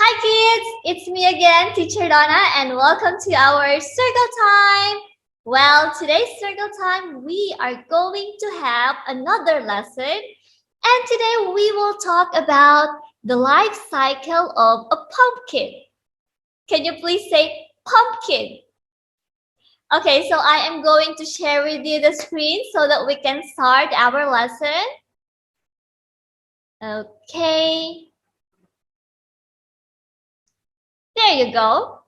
Hi kids, it's me again, Teacher Donna, and welcome to our circle time. Well, today's circle time, we are going to have another lesson, and today we will talk about the life cycle of a pumpkin. Can you please say pumpkin? Okay, so I am going to share with you the screen so that we can start our lesson. Okay. There you go.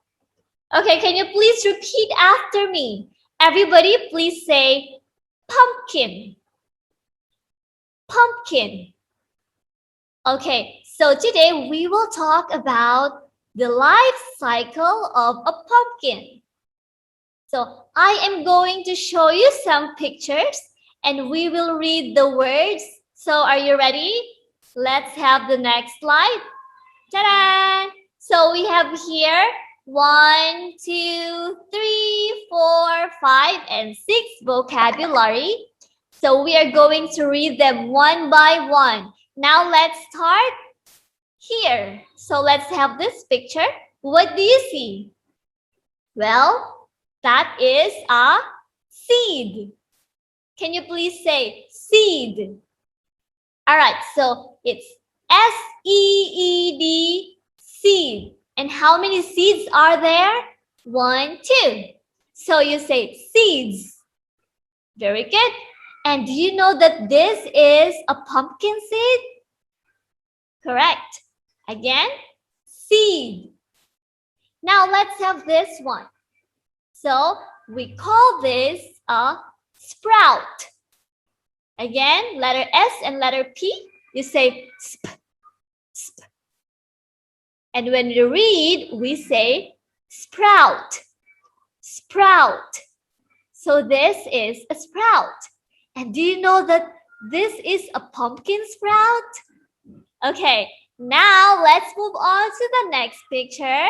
Okay, can you please repeat after me? Everybody, please say pumpkin. Pumpkin. Okay, so today we will talk about the life cycle of a pumpkin. So I am going to show you some pictures and we will read the words. So are you ready? Let's have the next slide. Ta-da! So we have here 1, 2, 3, 4, 5, and 6 vocabulary. So we are going to read them one by one. Now let's start here. So let's have this picture. What do you see? Well, that is a seed. Can you please say seed? All right, so it's S-E-E-D, seed. And how many seeds are there? 1, 2. So you say seeds. Very good. And do you know that this is a pumpkin seed? Correct. Again, seed. Now let's have this one. So we call this a sprout. Again, letter S and letter P, you say sp, sp. And when you read, we say sprout, sprout. So this is a sprout. And do you know that this is a pumpkin sprout? Okay, now let's move on to the next picture.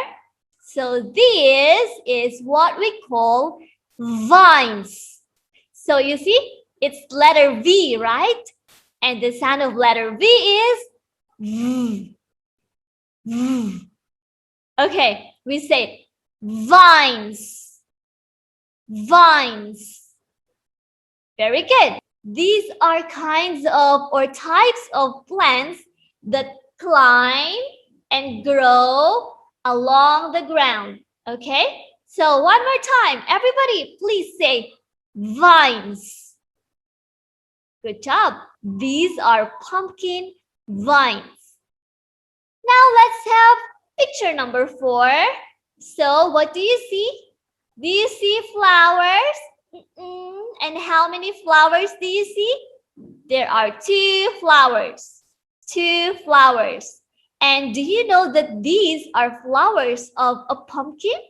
So this is what we call vines. So you see, it's letter V, right? And the sound of letter V is V. V. Okay, we say vines. Vines. Very good. These are kinds of or types of plants that climb and grow along the ground. Okay? So one more time, everybody, please say vines. Good job. These are pumpkin vines. Now let's have picture number 4. So what do you see? Do you see flowers? And how many flowers do you see? There are 2 flowers. 2 flowers. And do you know that these are flowers of a pumpkin?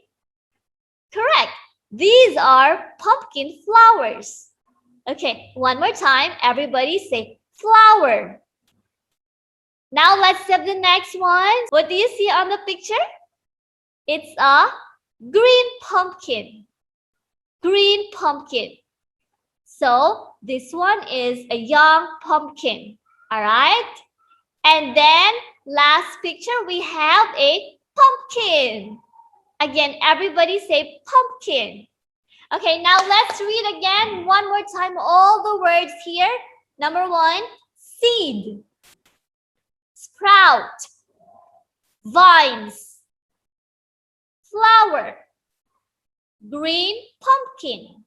Correct. These are pumpkin flowers. Okay, one more time. Everybody say flower. Now let's have the next one. What do you see on the picture? It's a green pumpkin. Green pumpkin. So this one is a young pumpkin. All right. And then last picture, we have a pumpkin. Again, everybody say pumpkin. Okay, now let's read again one more time all the words here. Number 1, seed. Sprout, vines, flower, green pumpkin,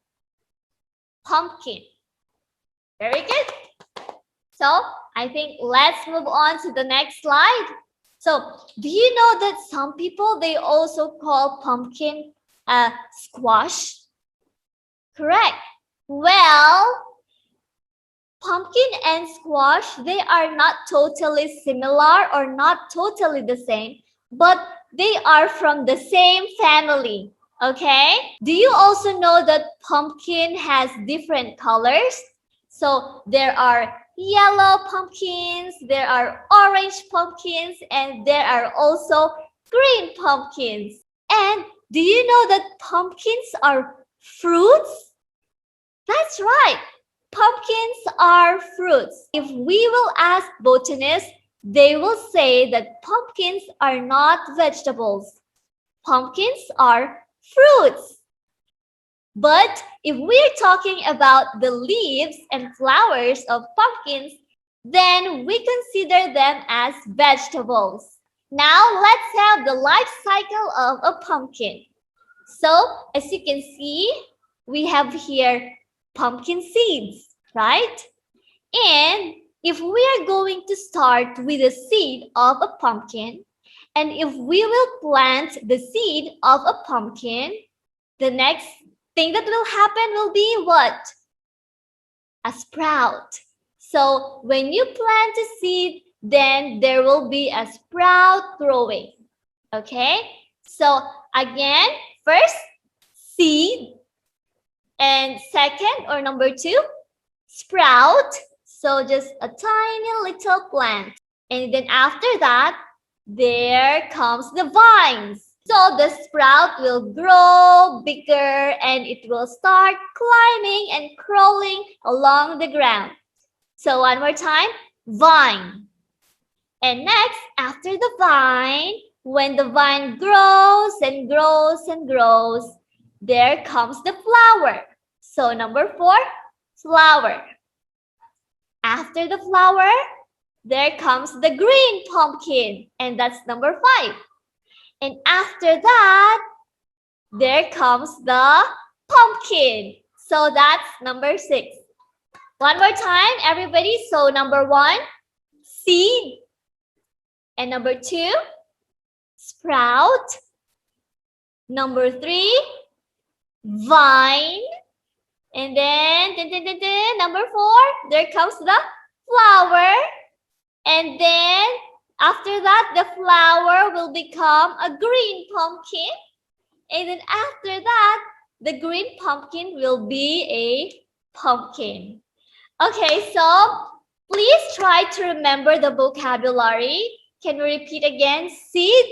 pumpkin. Very good. So I think let's move on to the next slide. So do you know that some people, they also call pumpkin squash? Correct. Well, pumpkin and squash, they are not totally similar or not totally the same, but they are from the same family, okay? Do you also know that pumpkin has different colors? So there are yellow pumpkins, there are orange pumpkins, and there are also green pumpkins. And do you know that pumpkins are fruits? That's right. Pumpkins are fruits. If we will ask botanists, they will say that pumpkins are not vegetables. Pumpkins are fruits. But if we're talking about the leaves and flowers of pumpkins, then we consider them as vegetables. Now let's have the life cycle of a pumpkin. So as you can see, we have here pumpkin seeds, right? And if we are going to start with the seed of a pumpkin, and if we will plant the seed of a pumpkin, the next thing that will happen will be what? A sprout. So when you plant a seed, then there will be a sprout growing. Okay? So again, first, seed. And second, or number two, sprout. So just a tiny little plant. And then after that, there comes the vines. So the sprout will grow bigger and it will start climbing and crawling along the ground. So one more time, vine. And next, after the vine, when the vine grows and grows and grows, there comes the flower. So number four, flower. After the flower, there comes the green pumpkin, and that's number five. And after that, there comes the pumpkin. So that's number six. One more time, everybody. So number one, seed. And number two, sprout. Number three, vine. And then number four, there comes the flower. And then after that, the flower will become a green pumpkin. And then after that, the green pumpkin will be a pumpkin. Okay, so please try to remember the vocabulary. Can we repeat again? Seed,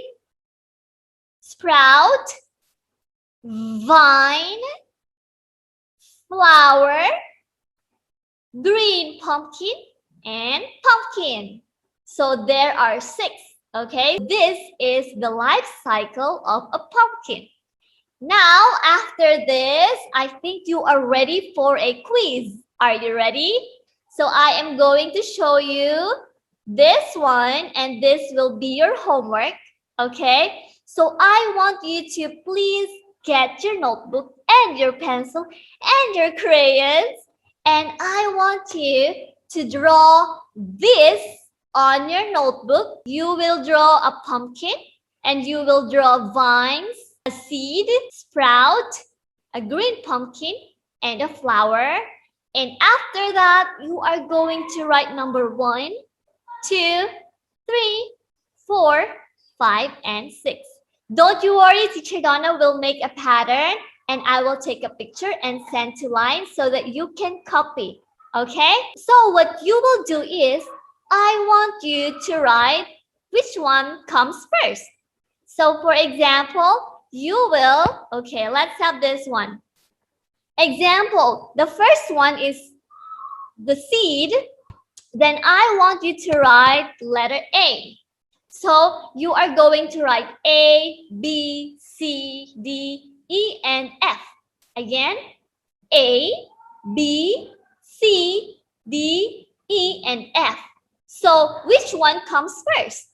sprout, vine, flower, green pumpkin, and pumpkin. So there are six, okay? This is the life cycle of a pumpkin. Now, after this, I think you are ready for a quiz. Are you ready? So I am going to show you this one, and this will be your homework, okay? So I want you to please get your notebook and your pencil and your crayons, and I want you to draw this on your notebook. You will draw a pumpkin, and you will draw vines, a seed, sprout, a green pumpkin, and a flower. And after that, you are going to write number 1, 2, 3, 4, 5, and 6. Don't you worry, Teacher Donna will make a pattern and I will take a picture and send to line so that you can copy. Okay? So what you will do is, I want you to write which one comes first. So for example, you will, okay, let's have this one. Example, the first one is the seed. Then I want you to write letter A. So you are going to write A, B, C, D, E, and F. Again, A, B, C, D, E, and F. So which one comes first?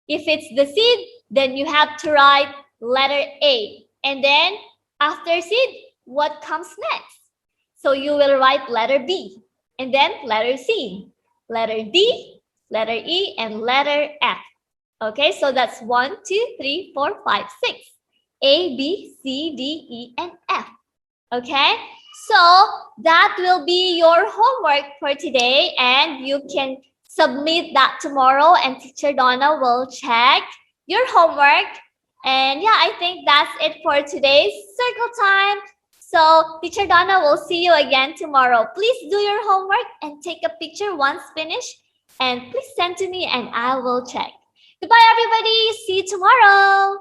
If it's the seed, then you have to write letter A. And then after seed, what comes next? So you will write letter B, and then letter C, letter D, letter E, and letter F. Okay, so that's 1, 2, 3, 4, 5, 6. A, B, C, D, E, and F. Okay, so that will be your homework for today, and you can submit that tomorrow, and Teacher Donna will check your homework. And yeah, I think that's it for today's circle time. So Teacher Donna will see you again tomorrow. Please do your homework and take a picture once finished, and please send to me and I will check. Goodbye, everybody. See you tomorrow.